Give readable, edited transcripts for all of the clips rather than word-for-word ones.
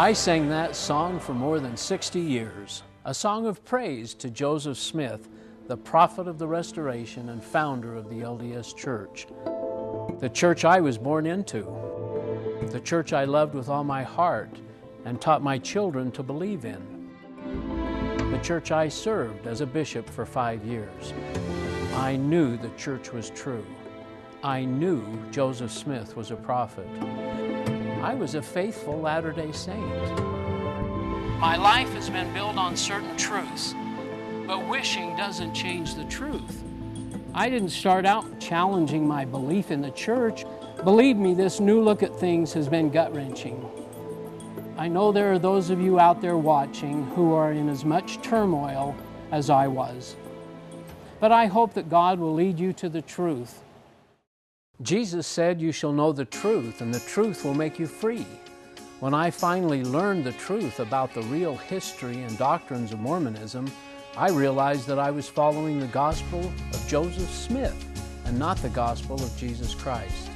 I sang that song for more than 60 years, a song of praise to Joseph Smith, the prophet of the Restoration and founder of the LDS Church. The church I was born into, the church I loved with all my heart and taught my children to believe in, the church I served as a bishop for 5 years. I knew the church was true. I knew Joseph Smith was a prophet. I was a faithful Latter-day Saint. My life has been built on certain truths, but wishing doesn't change the truth. I didn't start out challenging my belief in the church. Believe me, this new look at things has been gut-wrenching. I know there are those of you out there watching who are in as much turmoil as I was. But I hope that God will lead you to the truth. Jesus said, "You shall know the truth, and the truth will make you free." When I finally learned the truth about the real history and doctrines of Mormonism, I realized that I was following the gospel of Joseph Smith and not the gospel of Jesus Christ.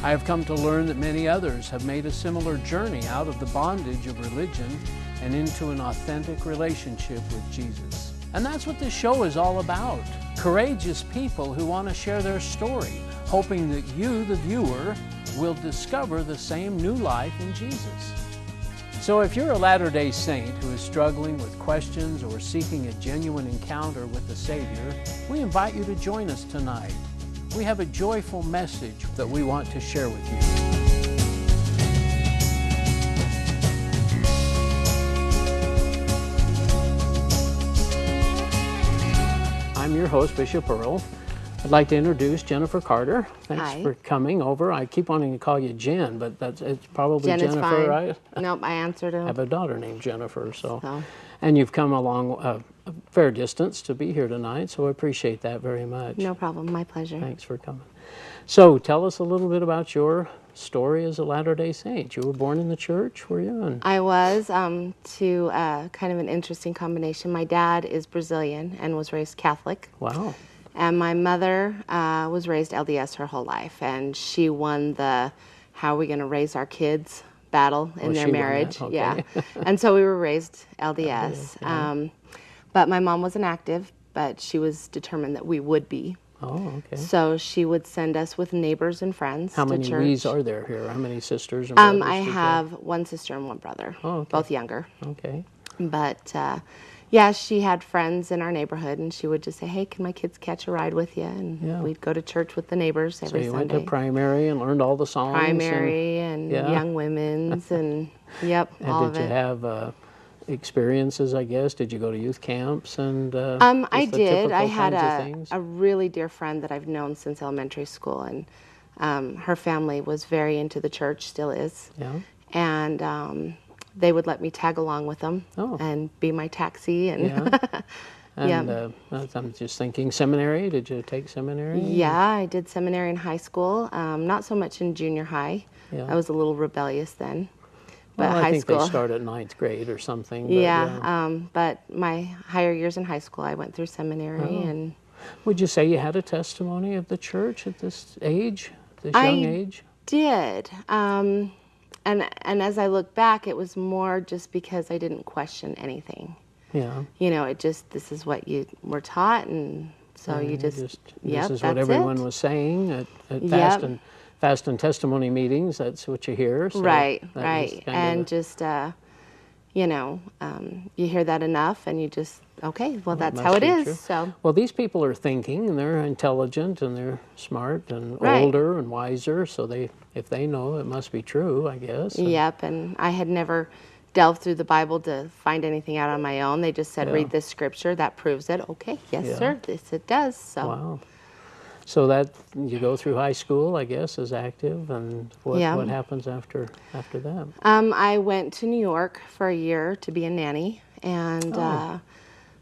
I have come to learn that many others have made a similar journey out of the bondage of religion and into an authentic relationship with Jesus. And that's what this show is all about. Courageous people who want to share their story, hoping that you, the viewer, will discover the same new life in Jesus. So if you're a Latter-day Saint who is struggling with questions or seeking a genuine encounter with the Savior, we invite you to join us tonight. We have a joyful message that we want to share with you. I'm your host, Bishop Earl. I'd like to introduce Jennifer Carter. Thanks for coming over. I keep wanting to call you Jen, but it's probably Jennifer, fine. right? Nope, I answered him. I have a daughter named Jennifer, so. And you've come along a fair distance to be here tonight, so I appreciate that very much. No problem, my pleasure. Thanks for coming. So tell us a little bit about your story as a Latter-day Saint. You were born in the church, were you? And I was, to kind of an interesting combination. My dad is Brazilian and was raised Catholic. Wow. And my mother was raised LDS her whole life, and she won the how are we going to raise our kids battle in their marriage. Okay. Yeah. And so we were raised LDS. Yeah. But my mom wasn't active, but she was determined that we would be. Oh, okay. So she would send us with neighbors and friends How to many church. wees are there here? How many sisters and brothers? I have one sister and one brother, both younger. Okay. But yeah, she had friends in our neighborhood, and she would just say, "Hey, can my kids catch a ride with you?" And we'd go to church with the neighbors every Sunday. So you went to primary and learned all the songs? Primary and young women's and all of it. And did you have experiences, I guess? Did you go to youth camps and I did. I had a really dear friend that I've known since elementary school, and her family was very into the church, still is. Yeah. And they would let me tag along with them and be my taxi. And And I'm just thinking, seminary, did you take seminary? Yeah, I did seminary in high school, not so much in junior high. Yeah. I was a little rebellious then. But Well, high I think school, they start at 9th grade or something. But but my higher years in high school, I went through seminary. And would you say you had a testimony of the church at this age, this young age? did. And as I look back, it was more just because I didn't question anything. Yeah. You know, it just, this is what you were taught, and so you just this is what everyone was saying at fast and testimony meetings. That's what you hear. So right. And just, you know, you hear that enough, and you just, okay, well, that's how it is. True. So, well, these people are thinking, and they're intelligent, and they're smart, and older, and wiser. So if they know, it must be true, I guess. Yep, and I had never delved through the Bible to find anything out on my own. They just said, read this scripture, that proves it. Okay, yes, sir, this it does. So. Wow. So that you go through high school, I guess, as active, and what happens after that? I went to New York for a year to be a nanny, and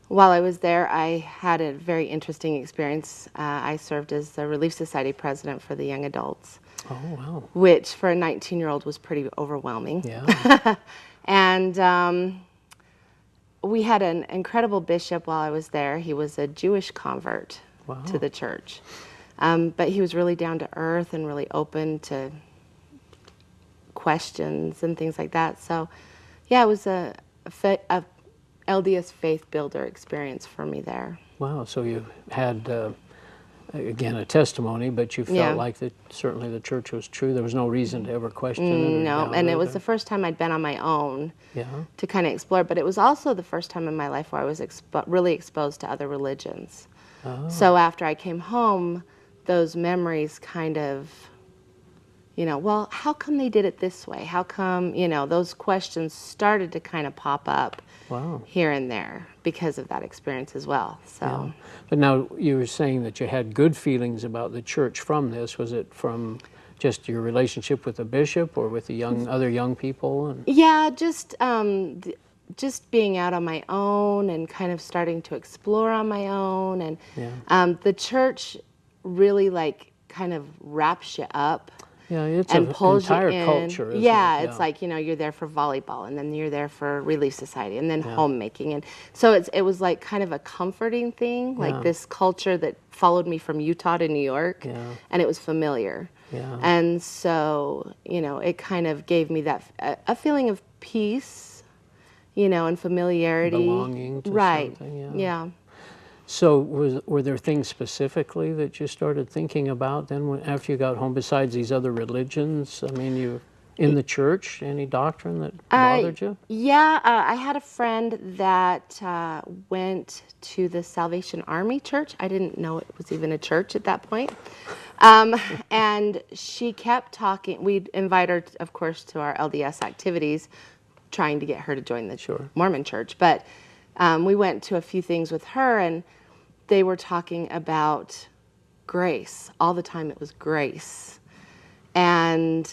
while I was there, I had a very interesting experience. I served as the Relief Society president for the young adults. Oh, wow. Which for a 19-year-old was pretty overwhelming. Yeah. And we had an incredible bishop while I was there. He was a Jewish convert to the church. But he was really down to earth and really open to questions and things like that. So Yeah, it was a LDS faith builder experience for me there. Wow, so you had, again, a testimony, but you felt Yeah. like that certainly the church was true. There was no reason to ever question it or No, doubt and it. it was Or, the first time I'd been on my own yeah, to kind of explore, but it was also the first time in my life where I was really exposed to other religions. So after I came home, those memories kind of, well, how come they did it this way? How come, those questions started to kind of pop up wow. here and there because of that experience as well. So, Yeah. But now you were saying that you had good feelings about the church from this. Was it from just your relationship with the bishop or with the other young people? And yeah, just being out on my own and kind of starting to explore on my own, and yeah, the church really kind of wraps you up yeah, it's and an pulls you entire in. culture, isn't Yeah, it? it's like, you're there for volleyball, and then you're there for Relief Society, and then Yeah. homemaking. And so it was like kind of a comforting thing, like Yeah. this culture that followed me from Utah to New York, Yeah. and it was familiar. Yeah. And so, it kind of gave me that a feeling of peace, and familiarity. Belonging to Right. something, yeah. Yeah. So were there things specifically that you started thinking about then after you got home, besides these other religions? I mean, you in the church, any doctrine that bothered you? Yeah, I had a friend that went to the Salvation Army Church. I didn't know it was even a church at that point. And she kept talking. We'd invite her, of course, to our LDS activities, trying to get her to join the Sure. Mormon church. But we went to a few things with her, and they were talking about grace. All the time it was grace. And,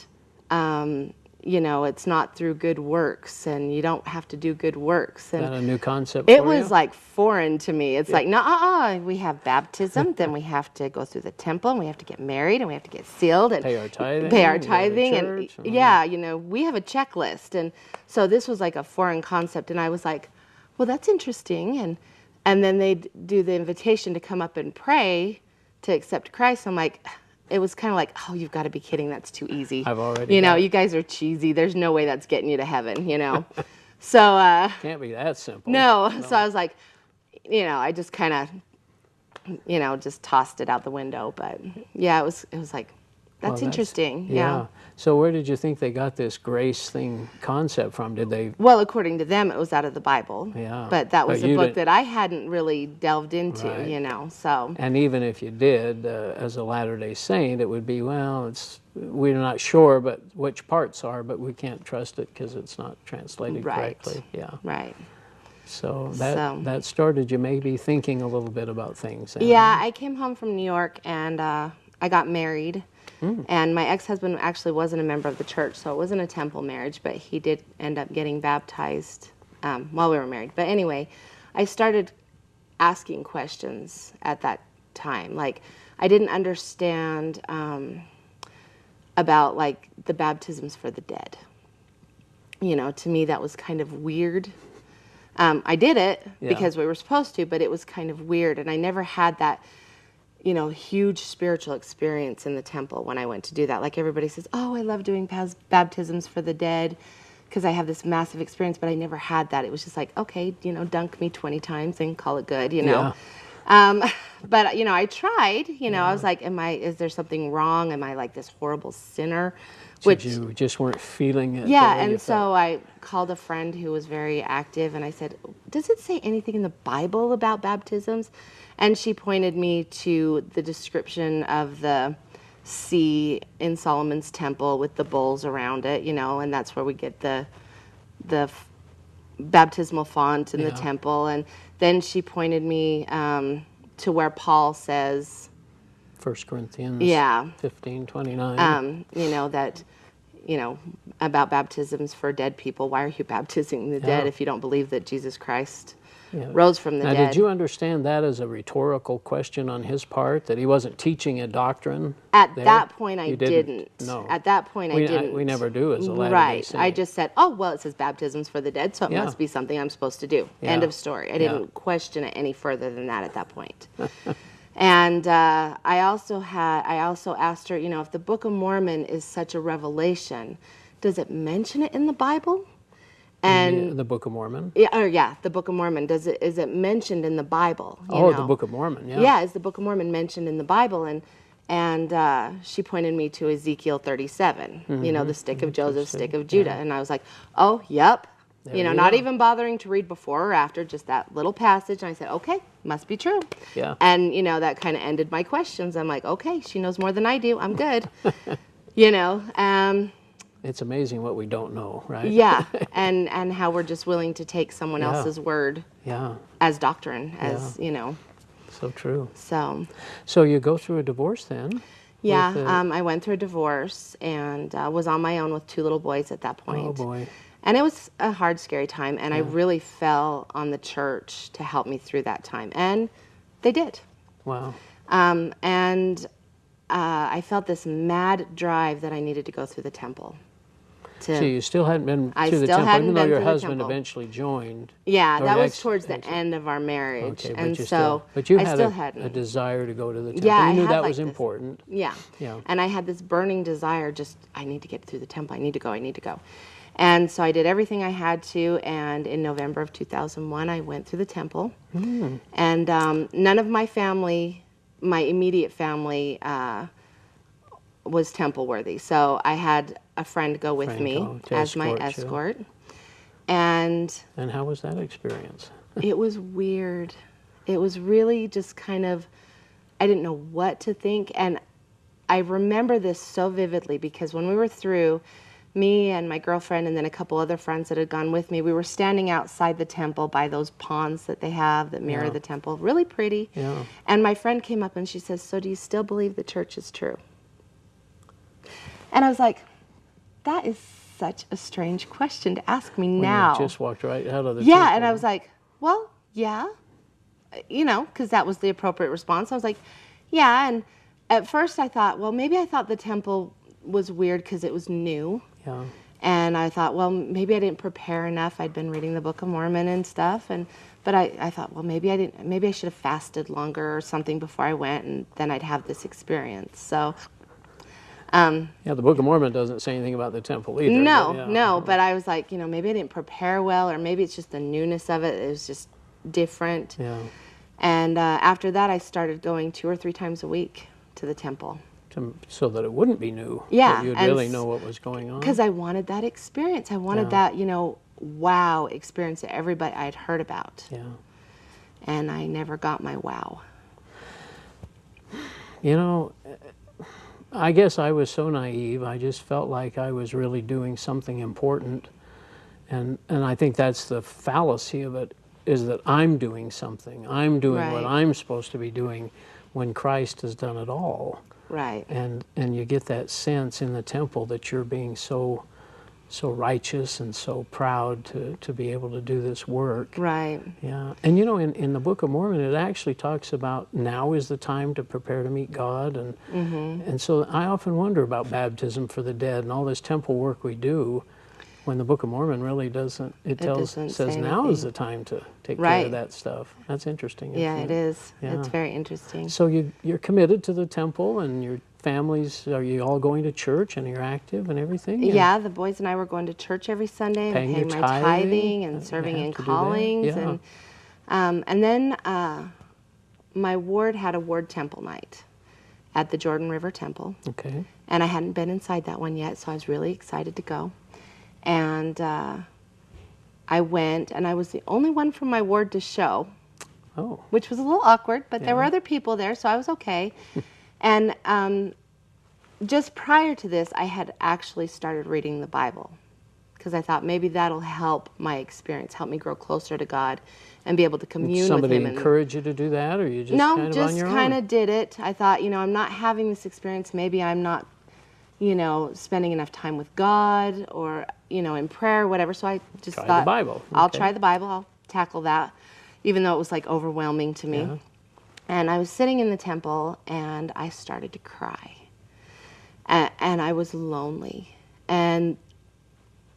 it's not through good works, and you don't have to do good works. And Is that a new concept it for was you? like foreign to me. It's like, no, we have baptism, then we have to go through the temple, and we have to get married, and we have to get sealed, and Pay our tithing, pay our go to tithing, church, and yeah, we have a checklist. And so this was like a foreign concept, and I was like, well, that's interesting. And then they'd do the invitation to come up and pray to accept Christ. I'm like, it was kind of like, oh, you've got to be kidding. That's too easy. I've already you guys are cheesy. There's no way that's getting you to heaven, So, Can't be that simple. no. So I was like, I just kind of, just tossed it out the window. But yeah, it was like, that's interesting. Yeah. So where did you think they got this grace thing concept from? Did they? Well, according to them, it was out of the Bible. Yeah. But that was But a you book didn't- that I hadn't really delved into, Right. So. And even if you did, as a Latter-day Saint, it would be, well, we're not sure, but which parts are, but we can't trust it because it's not translated correctly. Yeah. Right. So that started you maybe thinking a little bit about things. Then. Yeah, I came home from New York, and I got married. And my ex-husband actually wasn't a member of the church, so it wasn't a temple marriage, but he did end up getting baptized while we were married. But anyway, I started asking questions at that time. Like, I didn't understand about, like, the baptisms for the dead. To me, that was kind of weird. I did it because we were supposed to, but it was kind of weird, and I never had that huge spiritual experience in the temple when I went to do that. Like, everybody says, oh, I love doing baptisms for the dead because I have this massive experience, but I never had that. It was just like, okay, dunk me 20 times and call it good, Yeah. But, I tried, I was like, is there something wrong? Am I like this horrible sinner? You just weren't feeling it. Yeah, the way you and so felt. I called a friend who was very active, and I said, does it say anything in the Bible about baptisms? And she pointed me to the description of the sea in Solomon's temple with the bowls around it, and that's where we get the baptismal font in the temple. And then she pointed me to where Paul says, 1 Corinthians 15:29. that, about baptisms for dead people. Why are you baptizing the dead if you don't believe that Jesus Christ rose from the now, dead? did you understand that as a rhetorical question on his part, that he wasn't teaching a doctrine? At there? that point, I You didn't. No. At that point, I didn't. We never do as a Latter-day Right. Saint. I just said, oh, well, it says baptisms for the dead, so it Yeah. must be something I'm supposed to do. Yeah. End of story. I Yeah. didn't question it any further than that at that point. And I also asked her, if the Book of Mormon is such a revelation, does it mention it in the Bible? And the Book of Mormon? Yeah, the Book of Mormon. Is it mentioned in the Bible? The Book of Mormon, yeah. Yeah, is the Book of Mormon mentioned in the Bible? And she pointed me to Ezekiel 37, the stick of Joseph, stick of Judah. And I was like, oh, yep. Not even bothering to read before or after, just that little passage. And I said, okay, must be true. Yeah. And, that kind of ended my questions. I'm like, okay, she knows more than I do. I'm good. It's amazing what we don't know, right? Yeah, and how we're just willing to take someone else's word as doctrine, So true. So you go through a divorce then? Yeah, I went through a divorce and was on my own with 2 little boys at that point. Oh, boy. And it was a hard, scary time, and I really fell on the church to help me through that time. And they did. Wow. I felt this mad drive that I needed to go through the temple. So you still hadn't been to the temple, even though your husband eventually joined. Yeah, that was towards the end of our marriage. Okay, and but you had a desire to go to the temple. Yeah, you knew that was important. Yeah. And I had this burning desire, I need to get through the temple. I need to go. And so I did everything I had to, and in November of 2001, I went through the temple. And none of my family, my immediate family, was temple worthy. So I had a friend go with me as my escort. And how was that experience? It was weird. It was really just kind of, I didn't know what to think. And I remember this so vividly because when we were through, me and my girlfriend and then a couple other friends that had gone with me, we were standing outside the temple by those ponds that they have that mirror the temple. Really pretty. Yeah. And my friend came up and she says, so do you still believe the church is true? And I was like, that is such a strange question to ask me now. You just walked right out of the temple. Yeah, and I was like, well, yeah. Because that was the appropriate response. I was like, yeah. And at first I thought, well, maybe I thought the temple was weird because it was new. Yeah. And I thought, well, maybe I didn't prepare enough. I'd been reading the Book of Mormon and stuff, but I thought, well, maybe I didn't. Maybe I should have fasted longer or something before I went, and then I'd have this experience. So. The Book of Mormon doesn't say anything about the temple either. No. But I was like, maybe I didn't prepare well, or maybe it's just the newness of it. It was just different. Yeah. And after that, I started going 2 or 3 times a week to the temple. So that it wouldn't be new. Yeah. That you'd really know what was going on. Because I wanted that experience. I wanted that, wow experience that everybody I had heard about. Yeah. And I never got my wow. I guess I was so naive. I just felt like I was really doing something important. And I think that's the fallacy of it, is that I'm doing something. I'm doing what I'm supposed to be doing when Christ has done it all. Right. And you get that sense in the temple that you're being so righteous and so proud to be able to do this work. Right. Yeah. And in the Book of Mormon, it actually talks about now is the time to prepare to meet God. And so I often wonder about baptism for the dead and all this temple work we do, when the Book of Mormon really doesn't. It says now is the time to take care of that stuff. That's interesting. Yeah, it is. Yeah. It's very interesting. So you're committed to the temple, and your families, are you all going to church and you're active and everything? Yeah, the boys and I were going to church every Sunday and paying my tithing and serving in callings. And then my ward had a ward temple night at the Jordan River Temple. Okay. And I hadn't been inside that one yet, so I was really excited to go. And I went, and I was the only one from my ward to show, which was a little awkward, but there were other people there, so I was okay. And just prior to this, I had actually started reading the Bible, because I thought maybe that'll help my experience, help me grow closer to God and be able to commune with Him. Somebody encourage you to do that, or you just kind of on your own? No, just kind of did it. I thought, I'm not having this experience. Maybe I'm not, spending enough time with God or, in prayer, whatever. So I just thought, the Bible. I'll try the Bible. I'll tackle that, even though it was like overwhelming to me. Yeah. And I was sitting in the temple and I started to cry. And I was lonely. And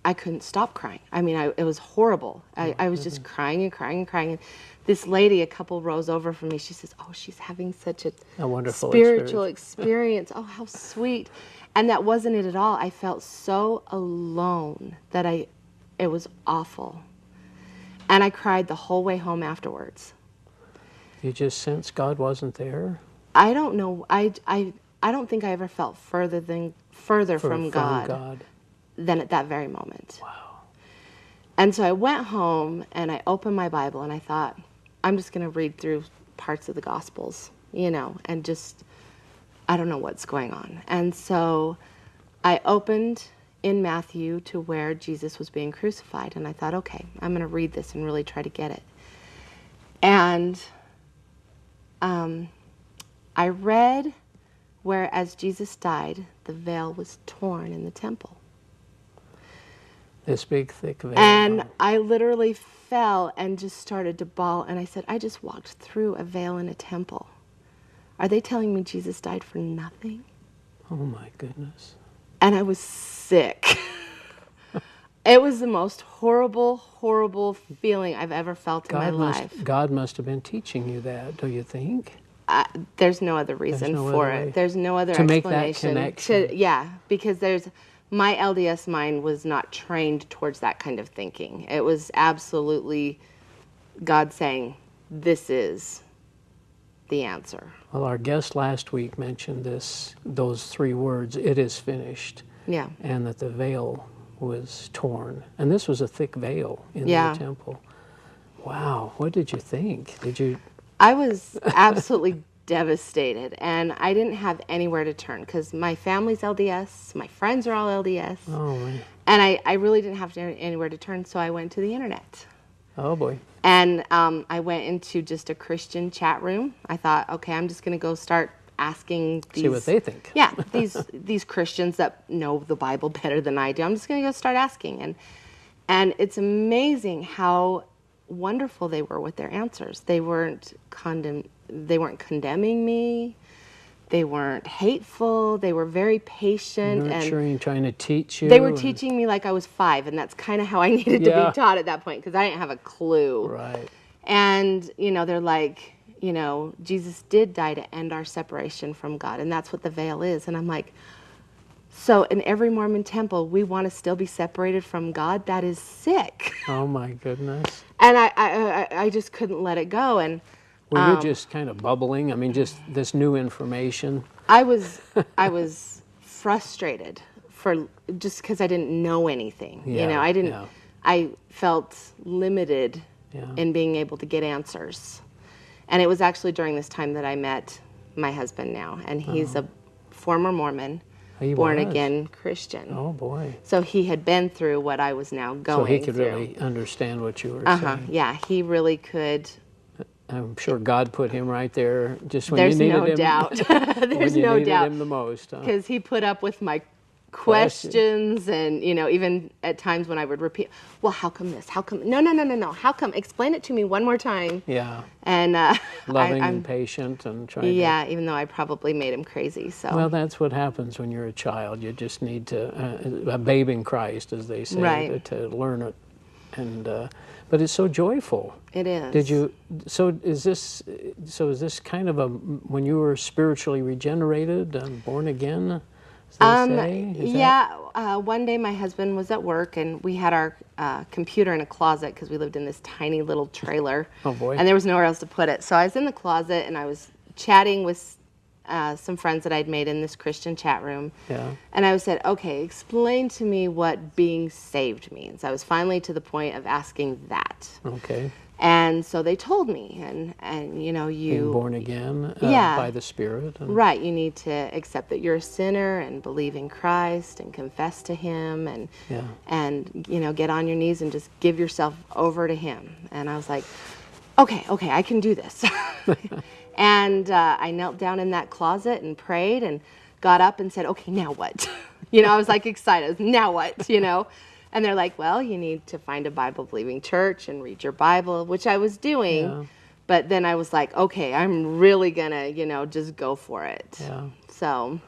I couldn't stop crying. I mean, it was horrible. I was just crying and crying and crying. And this lady, a couple rows over from me, she says, oh, she's having such a wonderful spiritual experience. Oh, how sweet. And that wasn't it at all. I felt so alone that I It was awful. And I cried the whole way home afterwards. You just sensed God wasn't there? I don't know. I don't think I ever felt further from God than at that very moment. Wow. And so I went home and I opened my Bible and I thought, I'm just going to read through parts of the Gospels, and just, I don't know what's going on. And so I opened in Matthew to where Jesus was being crucified. And I thought, okay, I'm going to read this and really try to get it. And I read where as Jesus died, the veil was torn in the temple. This big, thick veil. And I literally fell and just started to bawl. And I said, I just walked through a veil in a temple. Are they telling me Jesus died for nothing? Oh, my goodness. And I was sick. It was the most horrible, horrible feeling I've ever felt in my life. God must have been teaching you that, do you think? There's no other reason for it. There's no other to explanation. Make that connection. Because my LDS mind was not trained towards that kind of thinking. It was absolutely God saying, this is the answer. Well, our guest last week mentioned those 3 words, it is finished. Yeah. And that the veil was torn. And this was a thick veil in the temple. Wow. What did you think? I was absolutely devastated, and I didn't have anywhere to turn because my family's LDS, my friends are all LDS, and I really didn't have anywhere to turn, so I went to the internet. Oh, boy. And I went into just a Christian chat room. I thought, okay, I'm just going to go start asking these... See what they think. Yeah, these Christians that know the Bible better than I do. I'm just going to go start asking. And it's amazing how wonderful they were with their answers. They weren't condemning me. They weren't hateful. They were very patient. Nurturing, trying to teach you. They were teaching me like I was 5, and that's kind of how I needed to be taught at that point because I didn't have a clue. Right. And, they're like, Jesus did die to end our separation from God, and that's what the veil is. And I'm like, so in every Mormon temple, we want to still be separated from God? That is sick. Oh, my goodness. And I just couldn't let it go. And were you just kind of bubbling? I mean, just this new information? I was frustrated just because I didn't know anything. I felt limited in being able to get answers. And it was actually during this time that I met my husband now, and he's a former Mormon, born-again Christian. Oh, boy. So he had been through what I was now going through. So he could really understand what you were saying. Yeah, he really could. I'm sure God put him right there just when you needed him. There's no doubt. There's no doubt. When you needed him the most. Because he put up with my questions and, even at times when I would repeat, well, how come this? How come? No. How come? Explain it to me one more time. Yeah. And loving and patient and trying to... Yeah, even though I probably made him crazy. So. Well, that's what happens when you're a child. You just need to, a babe in Christ, as they say, to learn it. And but it's so joyful. It is. Did you? So is this kind of when you were spiritually regenerated and born again? One day my husband was at work and we had our computer in a closet because we lived in this tiny little trailer. Oh boy! And there was nowhere else to put it. So I was in the closet and I was chatting with some friends that I'd made in this Christian chat room. Yeah. And I said, okay, explain to me what being saved means. I was finally to the point of asking that. Okay. And so they told me, and being born again by the Spirit. Right, you need to accept that you're a sinner and believe in Christ and confess to Him and get on your knees and just give yourself over to Him. And I was like, okay, I can do this. And I knelt down in that closet and prayed and got up and said, okay, now what? I was like excited, now what, And they're like, well, you need to find a Bible-believing church and read your Bible, which I was doing. Yeah. But then I was like, okay, I'm really going to, just go for it. Yeah. So,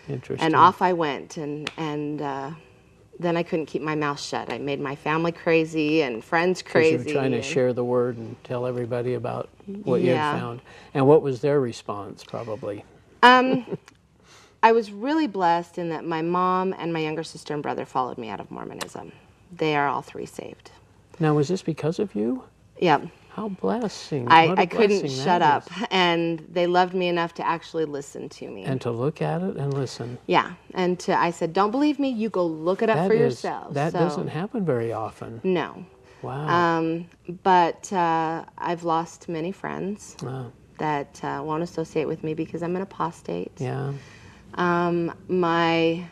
interesting. And off I went. And then I couldn't keep my mouth shut. I made my family crazy and friends crazy. You were trying to share the word and tell everybody about what you had found. And what was their response, probably? I was really blessed in that my mom and my younger sister and brother followed me out of Mormonism. they are all three saved. Now, was this because of you? Yep. How blessing. I couldn't shut up, and they loved me enough to actually listen to me. And to look at it and listen. Yeah, and I said, don't believe me, you go look it up for yourselves. That doesn't happen very often. No. Wow. But I've lost many friends Wow. that won't associate with me because I'm an apostate. Yeah. I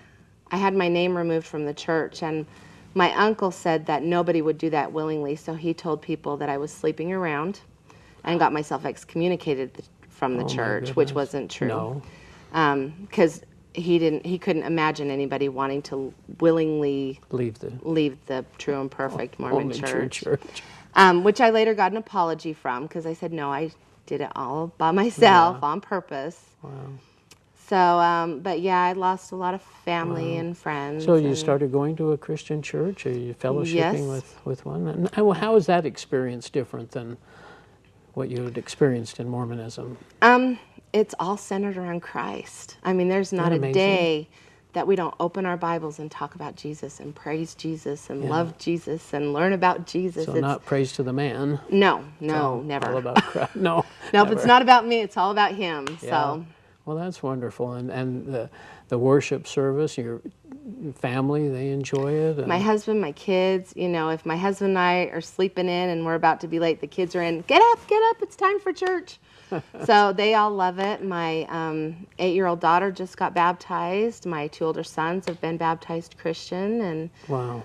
had my name removed from the church, and my uncle said that nobody would do that willingly, so he told people that I was sleeping around and got myself excommunicated from the church, which wasn't true. No. Because he couldn't imagine anybody wanting to willingly leave the true and perfect Mormon church. Which I later got an apology from, because I said, no, I did it all by myself on purpose. Wow. So, but yeah, I lost a lot of family and friends. So you started going to a Christian church? Are you fellowshipping with one? And how is that experience different than what you had experienced in Mormonism? It's all centered around Christ. I mean, there's not a day that we don't open our Bibles and talk about Jesus and praise Jesus and love Jesus and learn about Jesus. So it's not praise to the man. No, never. All about Christ. No. No, if it's not about me, it's all about him. Yeah. So. Well, that's wonderful. And the worship service, your family, they enjoy it? And my husband, my kids, if my husband and I are sleeping in and we're about to be late, the kids are in, get up, it's time for church. So they all love it. My 8-year-old daughter just got baptized. My 2 older sons have been baptized Christian. And wow.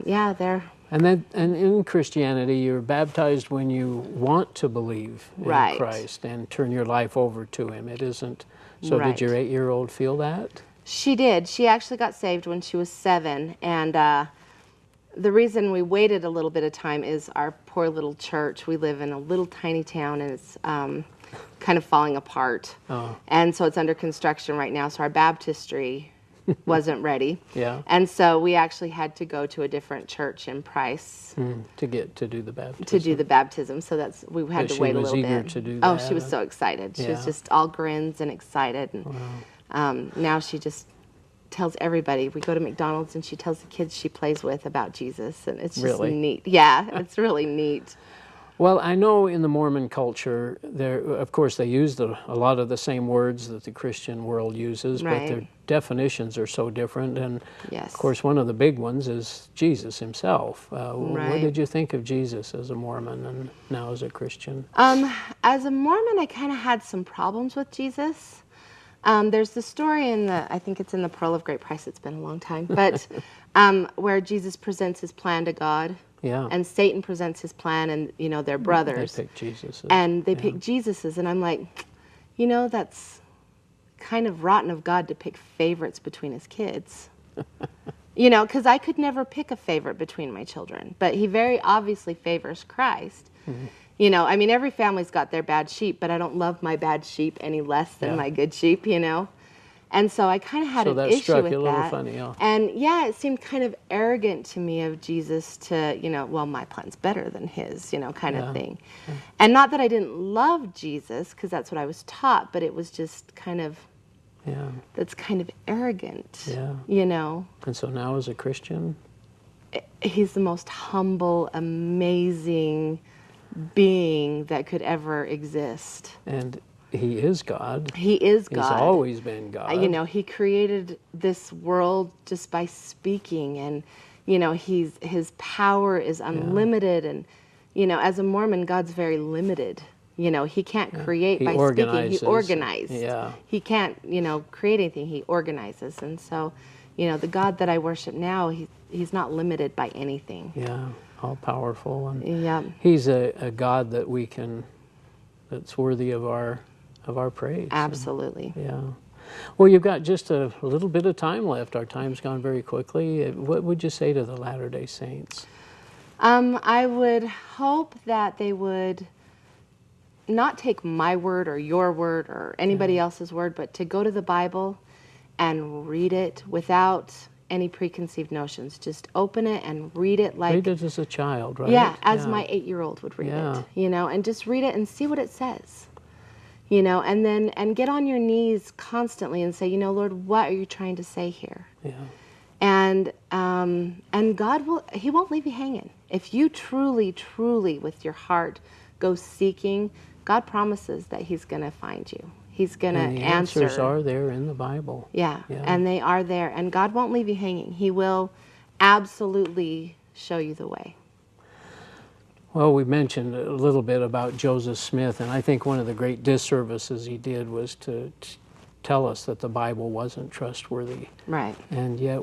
Yeah, they're... And in Christianity, you're baptized when you want to believe in Christ and turn your life over to Him. It isn't... So did your 8-year-old feel that? She did. She actually got saved when she was 7. And the reason we waited a little bit of time is our poor little church. We live in a little tiny town, and it's kind of falling apart. Oh. And so it's under construction right now. So our baptistry wasn't ready. Yeah. And so we actually had to go to a different church in Price to do the baptism. To do the baptism. So we had to wait a little bit. She was eager to do that. Oh, she was so excited. She was just all grins and excited. And now she just tells everybody. We go to McDonald's and she tells the kids she plays with about Jesus, and it's just neat. Yeah, it's really neat. Well, I know in the Mormon culture, of course, they use a lot of the same words that the Christian world uses, but their definitions are so different. And, of course, one of the big ones is Jesus himself. What did you think of Jesus as a Mormon and now as a Christian? As a Mormon, I kind of had some problems with Jesus. There's the story I think it's in the Pearl of Great Price, it's been a long time, but where Jesus presents his plan to God. Yeah. And Satan presents his plan, and, they're brothers. They pick Jesus's. And they pick Jesus's, and I'm like, that's kind of rotten of God to pick favorites between his kids. Because I could never pick a favorite between my children, but he very obviously favors Christ. Mm-hmm. Every family's got their bad sheep, but I don't love my bad sheep any less than my good sheep, And so I kind of had an issue with that. So that struck you a little funny, yeah. And it seemed kind of arrogant to me of Jesus to, well, my plan's better than his, kind of thing. Yeah. And not that I didn't love Jesus, because that's what I was taught, but it was just kind of, that's kind of arrogant, And so now as a Christian? He's the most humble, amazing being that could ever exist. And he is God. He is God. He's always been God. He created this world just by speaking, and, his power is unlimited, and, as a Mormon, God's very limited. He can't create by speaking. He organizes. Yeah. He can't, create anything. He organizes. And so, the God that I worship now, he's not limited by anything. Yeah, all powerful. And he's a God that that's worthy of our praise. Absolutely. Well, you've got just a little bit of time left. Our time's gone very quickly. What would you say to the Latter-day Saints? I would hope that they would not take my word or your word or anybody else's word, but to go to the Bible and read it without any preconceived notions. Just open it and read it like... Read it as a child, right? Yeah, as my 8-year-old would read it, and just read it and see what it says. And get on your knees constantly and say, Lord, what are you trying to say here? Yeah. And God He won't leave you hanging. If you truly, truly, with your heart, go seeking, God promises that He's going to find you. He's going to And the answer. answers are there in the Bible. Yeah, and they are there. And God won't leave you hanging. He will absolutely show you the way. Well, we mentioned a little bit about Joseph Smith, and I think one of the great disservices he did was to tell us that the Bible wasn't trustworthy. Right. And yet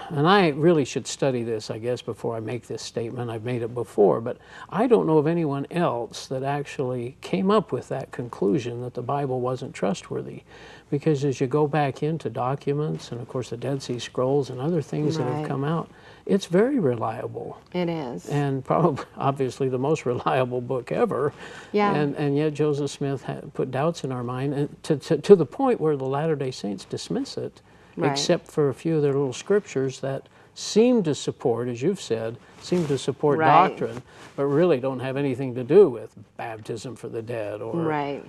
and I really should study this, I guess, before I make this statement. I've made it before, but I don't know of anyone else that actually came up with that conclusion that the Bible wasn't trustworthy. Because as you go back into documents, and of course the Dead Sea Scrolls and other things that have come out, it's very reliable. It is. And probably, obviously, the most reliable book ever. Yeah. And yet Joseph Smith put doubts in our mind, and to the point where the Latter-day Saints dismiss it. Right. Except for a few of their little scriptures that seem to support, as you've said, support doctrine, but really don't have anything to do with baptism for the dead or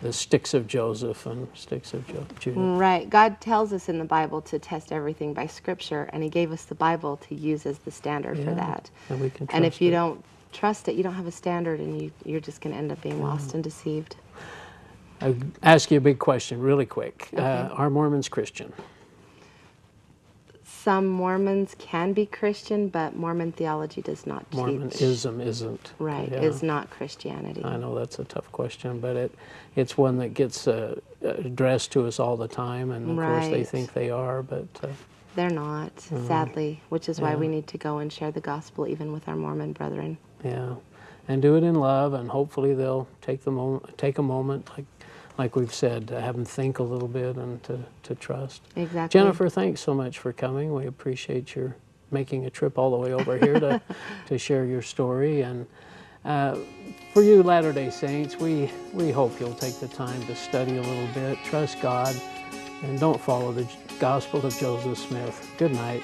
the sticks of Joseph and sticks of Judah. Right. God tells us in the Bible to test everything by Scripture, and He gave us the Bible to use as the standard for that. And we can trust and if you it. don't trust it, you don't have a standard, and you're just going to end up being lost and deceived. I'll ask you a big question really quick. Okay. Are Mormons Christian? Some Mormons can be Christian, but Mormon theology does not teach. Mormonism isn't. Right, is not Christianity. I know that's a tough question, but it's one that gets addressed to us all the time, and of course they think they are, but... they're not, sadly, which is why we need to go and share the gospel even with our Mormon brethren. Yeah, and do it in love, and hopefully they'll take a moment, like we've said, to have them think a little bit and to trust. Exactly. Jennifer, thanks so much for coming. We appreciate your making a trip all the way over here to share your story. And for you Latter-day Saints, we hope you'll take the time to study a little bit, trust God, and don't follow the gospel of Joseph Smith. Good night.